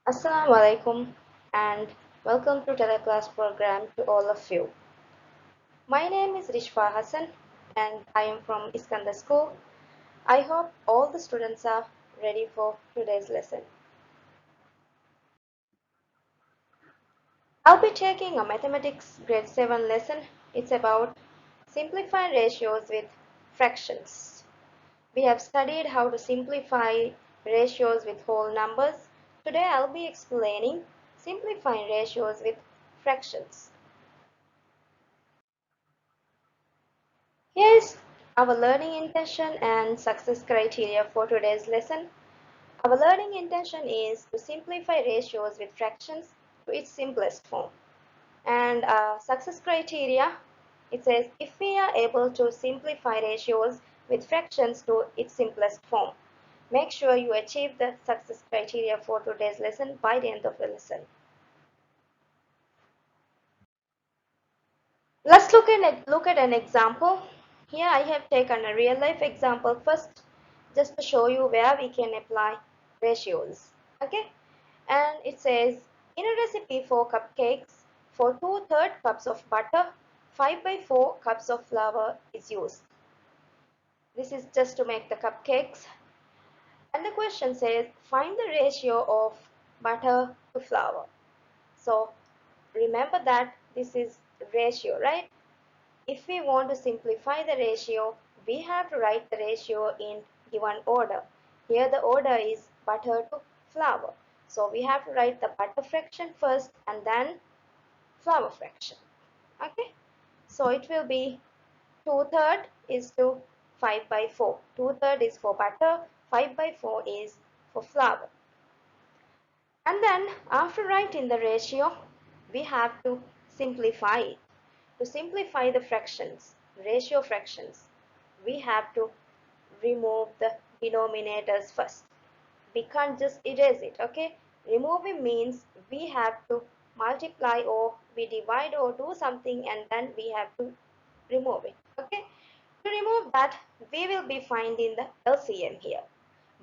Assalamu alaikum and welcome to Telikilaas program to all of you. My name is Rishfa Hassan and I am from Iskandar School. I hope all the students are ready for today's lesson. I'll be taking a mathematics grade 7 lesson. It's about simplifying ratios with fractions. We have studied how to simplify ratios with whole numbers. Today I'll be explaining simplifying ratios with fractions. Here is our learning intention and success criteria for today's lesson. Our learning intention is to simplify ratios with fractions to its simplest form. And success criteria, it says if we are able to simplify ratios with fractions to its simplest form. Make sure you achieve the success criteria for today's lesson by the end of the lesson. Let's look at an example. Here I have taken a real life example first just to show you where we can apply ratios. Okay, and it says in a recipe for cupcakes, for 2/3 cups of butter, 5/4 cups of flour is used. This is just to make the cupcakes. And the question says find the ratio of butter to flour. So remember that this is ratio, right? If we want to simplify the ratio, we have to write the ratio in given order. Here the order is butter to flour. So we have to write the butter fraction first and then flour fraction. Okay. So it will be 2/3 is to 5/4. 2/3 is for butter, 5/4 is for flour. And then after writing the ratio, we have to simplify it. To simplify the fractions, ratio fractions, we have to remove the denominators first. We can't just erase it, okay? Removing means we have to multiply or we divide or do something and then we have to remove it, okay? To remove that, we will be finding the LCM here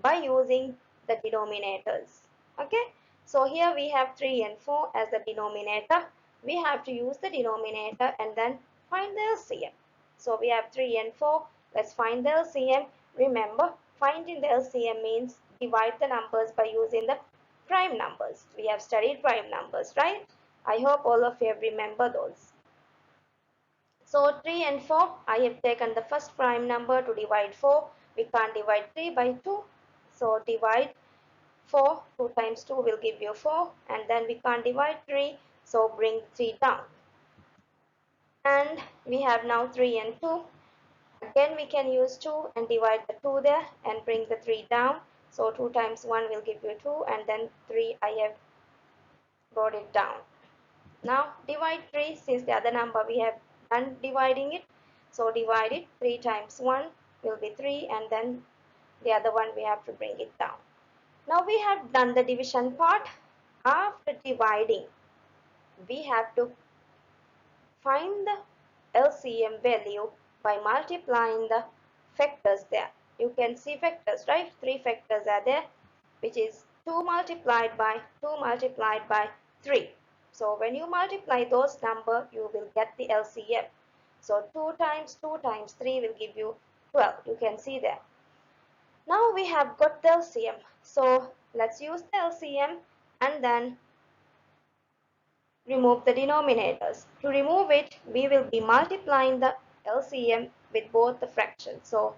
by using the denominators, okay? So here we have 3 and 4 as the denominator. We have to use the denominator and then find the LCM. So we have 3 and 4. Let's find the LCM. Remember, finding the LCM means divide the numbers by using the prime numbers. We have studied prime numbers, right? I hope all of you have remembered those. So 3 and 4, I have taken the first prime number to divide 4. We can't divide 3 by 2. So divide 4, 2 times 2 will give you 4. And then we can't divide 3. So bring 3 down. And we have now 3 and 2. Again we can use 2 and divide the 2 there and bring the 3 down. So 2 times 1 will give you 2 and then 3 I have brought it down. Now divide 3 since the other number we have done dividing it. So divide it 3 times 1 will be 3 and then the other one we have to bring it down. Now we have done the division part. After dividing, we have to find the LCM value by multiplying the factors there. You can see factors, right? 3 factors are there, which is 2 multiplied by 2 multiplied by 3. So when you multiply those numbers, you will get the LCM. So 2 times 2 times 3 will give you 12. You can see there. Now we have got the LCM. So let's use the LCM and then remove the denominators. To remove it, we will be multiplying the LCM with both the fractions. So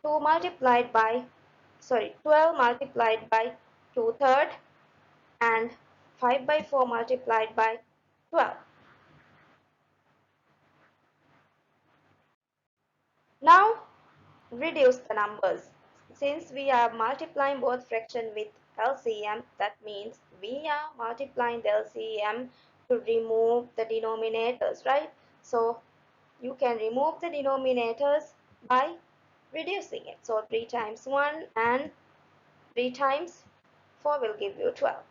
12 multiplied by 2/3 and 5/4 multiplied by 12. Now reduce the numbers. Since we are multiplying both fraction with LCM, that means we are multiplying the LCM to remove the denominators, right? So you can remove the denominators by reducing it. So 3 times 1 and 3 times 4 will give you 12.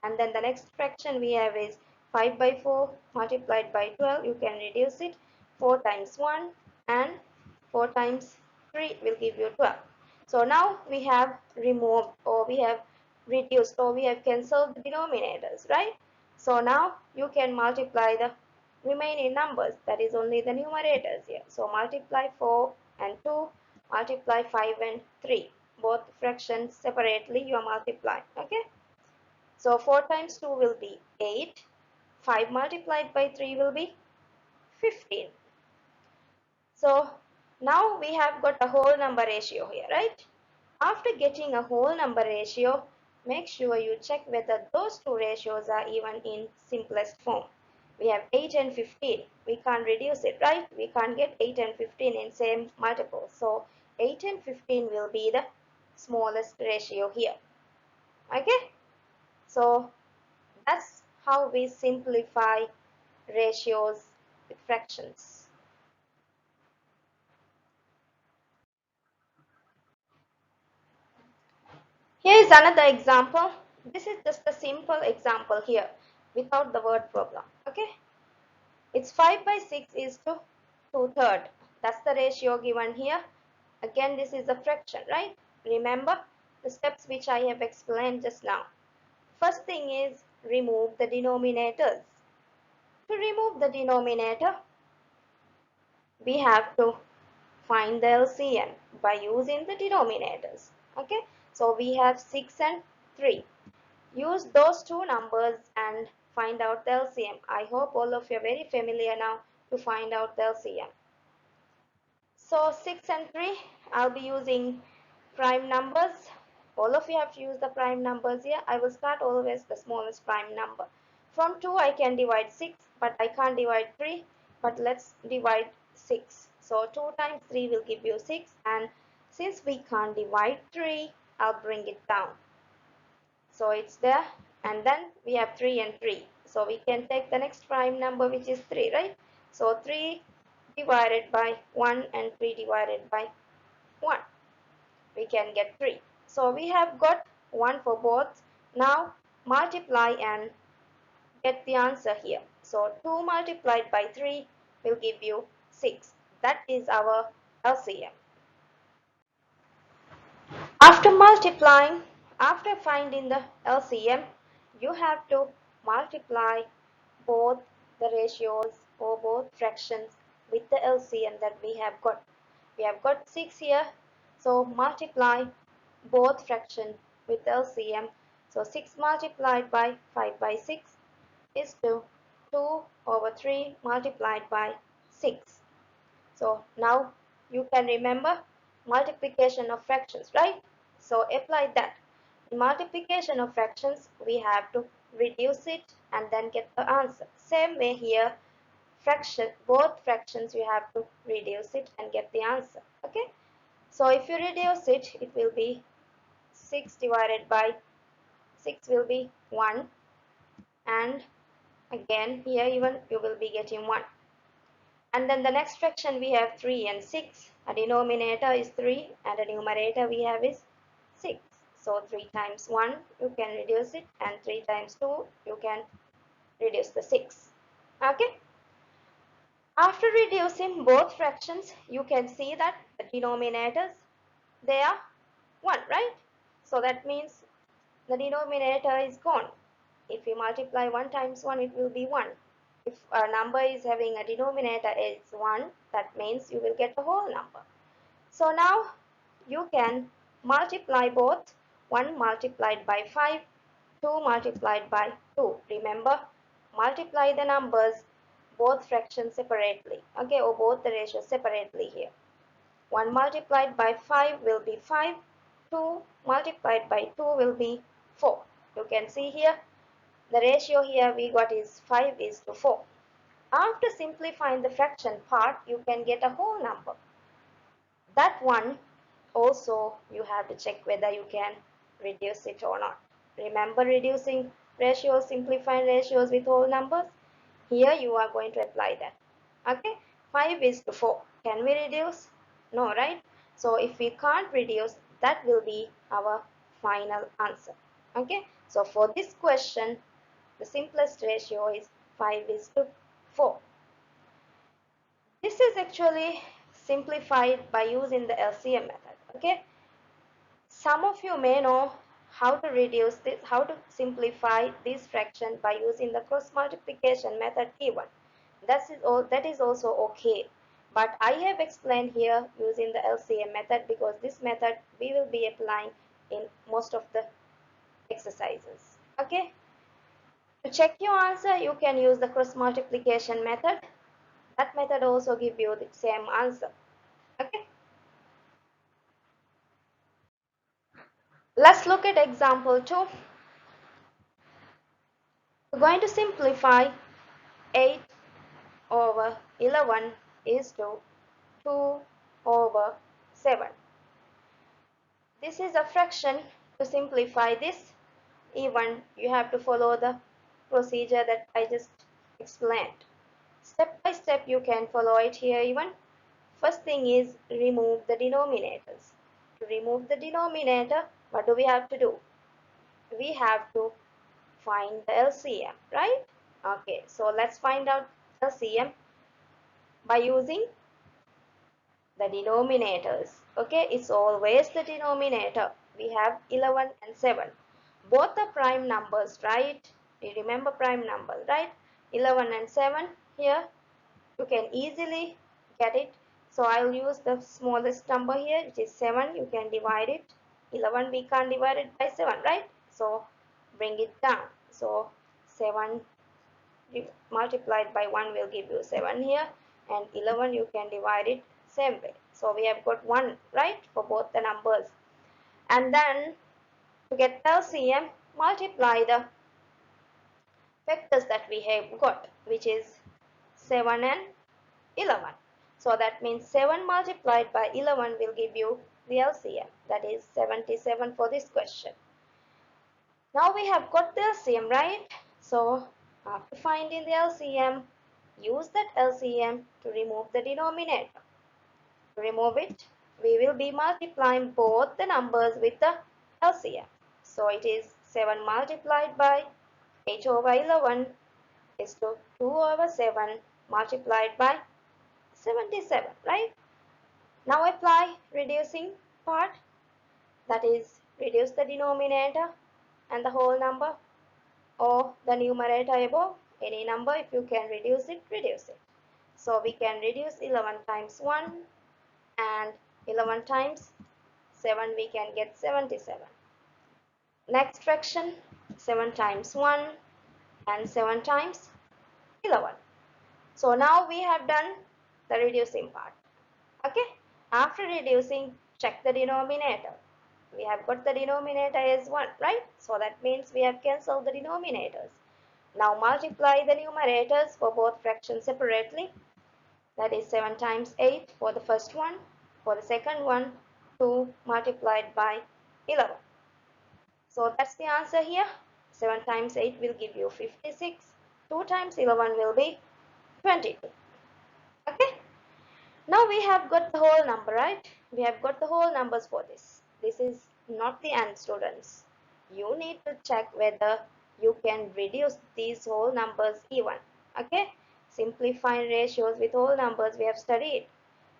And then the next fraction we have is 5/4 multiplied by 12. You can reduce it. 4 times 1 and 4 times 3 will give you 12. So now we have removed or we have reduced, or we have cancelled the denominators, right? So now you can multiply the remaining numbers, that is only the numerators here. So multiply 4 and 2, multiply 5 and 3. Both fractions separately you are multiplying, okay? So 4 times 2 will be 8. 5 multiplied by 3 will be 15. So now we have got a whole number ratio here, right? After getting a whole number ratio, make sure you check whether those two ratios are even in simplest form. We have 8 and 15. We can't reduce it, right? We can't get 8 and 15 in same multiple. So 8 and 15 will be the smallest ratio here. Okay? So that's how we simplify ratios with fractions. Here is another example. This is just a simple example here without the word problem. Okay. It's 5 by 6 is to 2/3. That's the ratio given here. Again, this is a fraction, right? Remember the steps which I have explained just now. First thing is remove the denominators. To remove the denominator, we have to find the LCM by using the denominators. Okay, so we have 6 and 3. Use those two numbers and find out the LCM. I hope all of you are very familiar now to find out the LCM. So 6 and 3, I'll be using prime numbers. All of you have to use the prime numbers here. I will start always the smallest prime number. From 2 I can divide 6, but I can't divide 3. But let's divide 6. So 2 times 3 will give you 6. And since we can't divide 3, I'll bring it down. So it's there. And then we have 3 and 3. So we can take the next prime number, which is 3, right? So 3 divided by 1 and 3 divided by 1. We can get 3. So we have got 1 for both. Now multiply and get the answer here. So 2 multiplied by 3 will give you 6. That is our LCM. After multiplying, after finding the LCM, you have to multiply both the ratios or both fractions with the LCM that we have got. We have got 6 here, so multiply both fractions with LCM. So 6 multiplied by 5 by 6 is to 2 over 3 multiplied by 6. So now you can remember multiplication of fractions, right? So apply that. In multiplication of fractions, we have to reduce it and then get the answer. Same way here, both fractions you have to reduce it and get the answer. Okay? So if you reduce it, it will be 6 divided by 6 will be 1, and again here even you will be getting 1. And then the next fraction we have 3 and 6. A denominator is 3 and a numerator we have is 6. So 3 times 1 you can reduce it, and 3 times 2 you can reduce the 6. Okay. After reducing both fractions, you can see that the denominators, they are 1, right? So that means the denominator is gone. If we multiply 1 times 1, it will be 1. If a number is having a denominator is 1, that means you will get a whole number. So now you can multiply both. 1 multiplied by 5, 2 multiplied by 2. Remember, multiply the numbers, both fractions separately, okay, or both the ratios separately here. 1 multiplied by 5 will be 5. 2 multiplied by 2 will be 4. You can see here the ratio here we got is 5 is to 4. After simplifying the fraction part, you can get a whole number. That one also you have to check whether you can reduce it or not. Remember reducing ratios, simplifying ratios with whole numbers? Here you are going to apply that. Okay, 5 is to 4. Can we reduce? No, right? So if we can't reduce, that will be our final answer. Okay, so for this question, the simplest ratio is 5 is to 4. This is actually simplified by using the LCM method. Okay, some of you may know how to reduce this, how to simplify this fraction by using the cross multiplication method even. That is also okay. But I have explained here using the LCM method because this method we will be applying in most of the exercises. Okay. To check your answer, you can use the cross multiplication method. That method also give you the same answer. Okay. Let's look at example 2. We're going to simplify 8 over 11 is to 2 over 7. This is a fraction. To simplify this, even you have to follow the procedure that I just explained. Step by step you can follow it here even. First thing is remove the denominators. To remove the denominator, what do we have to do? We have to find the LCM, right? Okay, so let's find out LCM by using the denominators. Okay, it's always the denominator. We have 11 and 7. Both are prime numbers, right? You remember prime numbers, right? 11 and 7 here. You can easily get it. So I'll use the smallest number here, which is 7. You can divide it. 11 we can't divide it by 7, right? So bring it down. So 7 multiplied by 1 will give you 7 here, and 11 you can divide it same way. So we have got 1, right, for both the numbers. And then to get LCM, multiply the factors that we have got, which is 7 and 11. So that means 7 multiplied by 11 will give you the LCM, that is 77 for this question. Now we have got the LCM, right? So after finding the LCM, use that LCM to remove the denominator. To remove it, we will be multiplying both the numbers with the LCM. So it is 7 multiplied by 8 over 11 is to 2 over 7 multiplied by 77, right? Now apply reducing part, that is reduce the denominator and the whole number, or the numerator above, any number. If you can reduce it, reduce it. So we can reduce 11 times 1, and 11 times 7 we can get 77. Next fraction, 7 times 1 and 7 times 11. So now we have done the reducing part. Okay, after reducing, check the denominator. We have got the denominator as 1, right? So that means we have cancelled the denominators. Now multiply the numerators for both fractions separately. That is 7 times 8 for the first one. For the second one, 2 multiplied by 11. So that's the answer here. 7 times 8 will give you 56. 2 times 11 will be 22. Okay. Now we have got the whole number, right? We have got the whole numbers for this. This is not the end, students. You need to check whether you can reduce these whole numbers even. Okay? Simplifying ratios with whole numbers we have studied.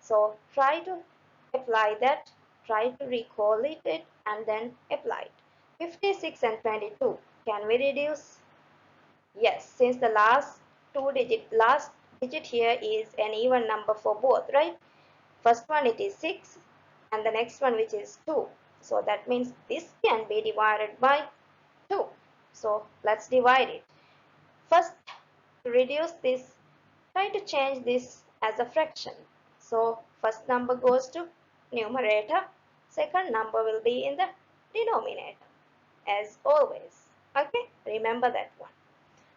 So try to apply that. Try to recall it and then apply it. 56 and 22. Can we reduce? Yes, since the last digit here is an even number for both, right? First one it is 6 and the next one which is 2. So that means this can be divided by 2. So let's divide it. First, to reduce this, try to change this as a fraction. So first number goes to numerator, second number will be in the denominator as always. Okay, remember that one.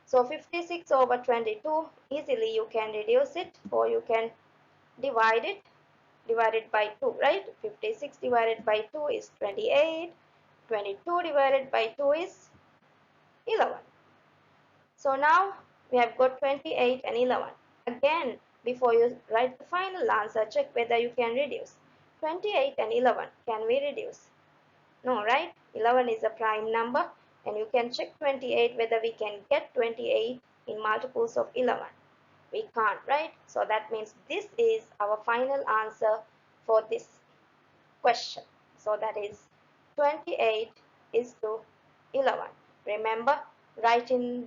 So 56 over 22, easily you can reduce it, or you can divide it, divided by 2, right? 56 divided by 2 is 28. 22 divided by 2 is 11. So now we have got 28 and 11. Again, before you write the final answer, check whether you can reduce. 28 and 11, can we reduce? No, right? 11 is a prime number, and you can check 28 whether we can get 28 in multiples of 11. We can't, right? So that means this is our final answer for this question. So that is 28 is to 11. Remember, writing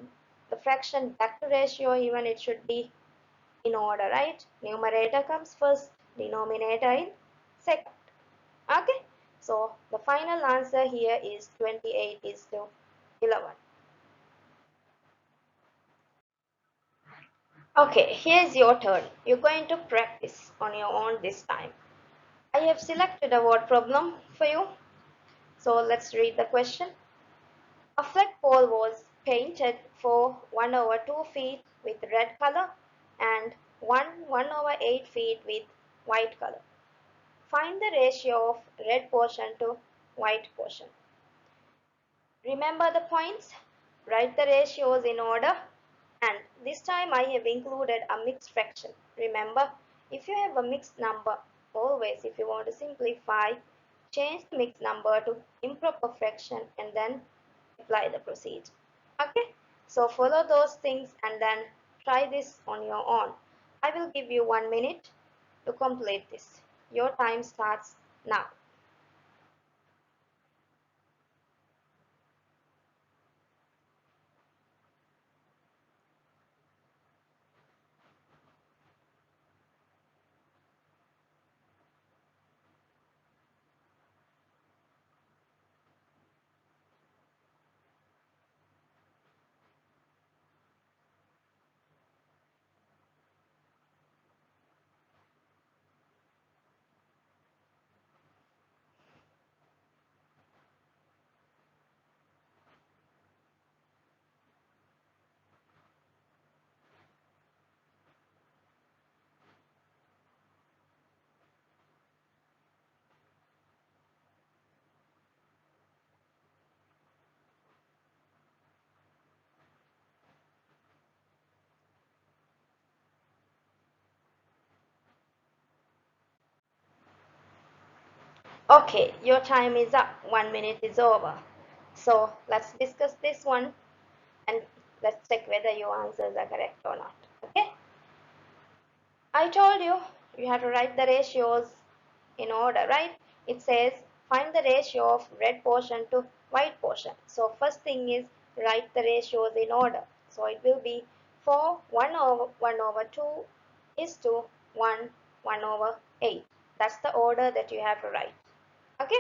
the fraction back to ratio, even it should be in order, right? Numerator comes first, denominator in second. Okay, so the final answer here is 28 is to 11. Okay, here's your turn. You're going to practice on your own this time. I have selected a word problem for you. So let's read the question. A flagpole was painted for 1 over 2 feet with red color and 1 over 8 feet with white color. Find the ratio of red portion to white portion. Remember the points, write the ratios in order, and this time I have included a mixed fraction. Remember, if you have a mixed number, always if you want to simplify, change the mixed number to improper fraction and then apply the procedure. Okay, so follow those things and then try this on your own. I will give you 1 minute to complete this. Your time starts now. Okay, your time is up. 1 minute is over. So let's discuss this one and let's check whether your answers are correct or not. Okay, I told you you have to write the ratios in order, right? It says find the ratio of red portion to white portion. So first thing is write the ratios in order. So it will be 4 1 over 2 is to 1 over 8. That's the order that you have to write. Okay.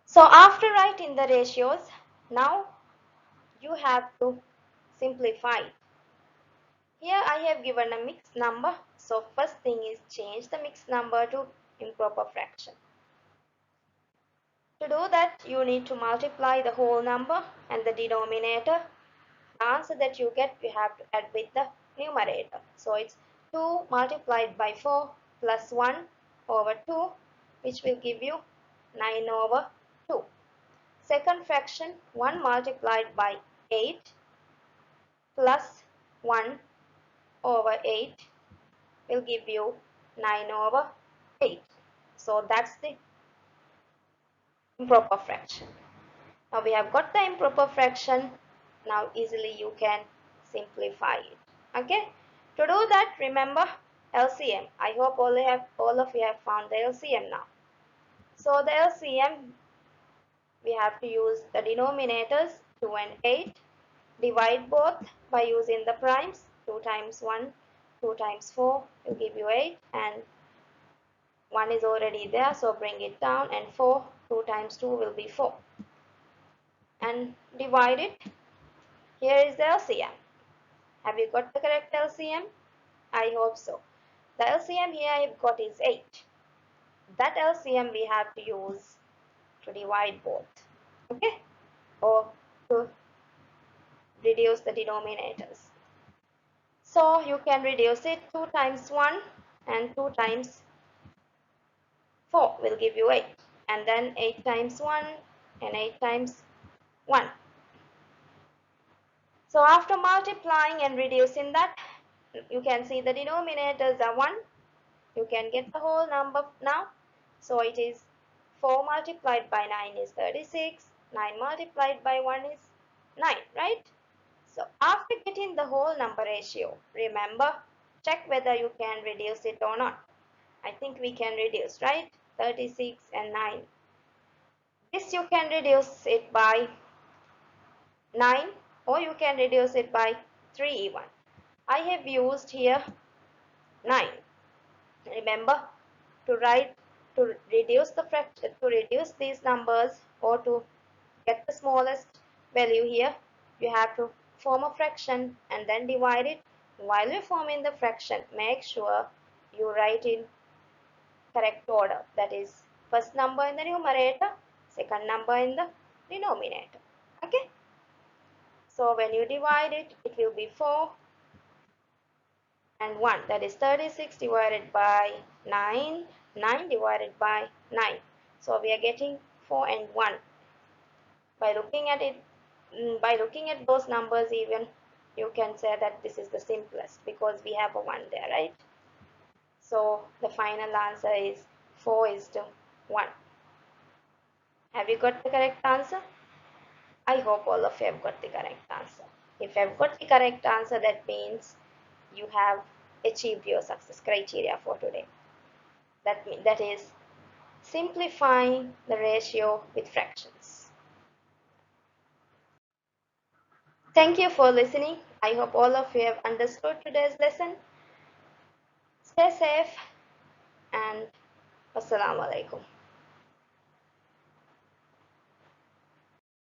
So after writing the ratios, now you have to simplify. Here I have given a mixed number. So first thing is change the mixed number to improper fraction. To do that, you need to multiply the whole number and the denominator. The answer that you get, you have to add with the numerator. So it's 2 multiplied by 4 plus 1 over 2, which will give you 9 over 2. Second fraction, 1 multiplied by 8 plus 1 over 8 will give you 9 over 8. So that's the improper fraction. Now we have got the improper fraction. Now easily you can simplify it. Okay. To do that, remember LCM. I hope all of you have found the LCM now. So the LCM, we have to use the denominators 2 and 8. Divide both by using the primes. 2 times 1, 2 times 4 will give you 8, and 1 is already there, so bring it down, and 4, 2 times 2 will be 4. And divide it. Here is the LCM. Have you got the correct LCM? I hope so. The LCM here I have got is 8. That LCM we have to use to divide both. Okay? Or to reduce the denominators. So you can reduce it. 2 times 1 and 2 times 4 will give you 8. And then 8 times 1 and 8 times 1. So after multiplying and reducing that, you can see the denominators are 1. You can get the whole number now. So it is 4 multiplied by 9 is 36. 9 multiplied by 1 is 9, right? So after getting the whole number ratio, remember, check whether you can reduce it or not. I think we can reduce, right? 36 and 9 This you can reduce it by 9 or you can reduce it by 3 even. I have used here 9. Remember to write to reduce the fraction, to reduce these numbers or to get the smallest value here, you have to form a fraction and then divide it. While you're forming the fraction, make sure you write in correct order. That is, first number in the numerator, second number in the denominator. Okay? So when you divide it, it will be 4 and 1. That is 36 divided by 9, 9 divided by 9. So we are getting 4 and 1. By looking at it, by looking at those numbers even, you can say that this is the simplest because we have a 1 there, right? So the final answer is 4 is to 1. Have you got the correct answer? I hope all of you have got the correct answer. If you have got the correct answer, that means you have achieved your success criteria for today. That is simplifying the ratio with fractions. Thank you for listening. I hope all of you have understood today's lesson. Stay safe and Assalamu alaikum.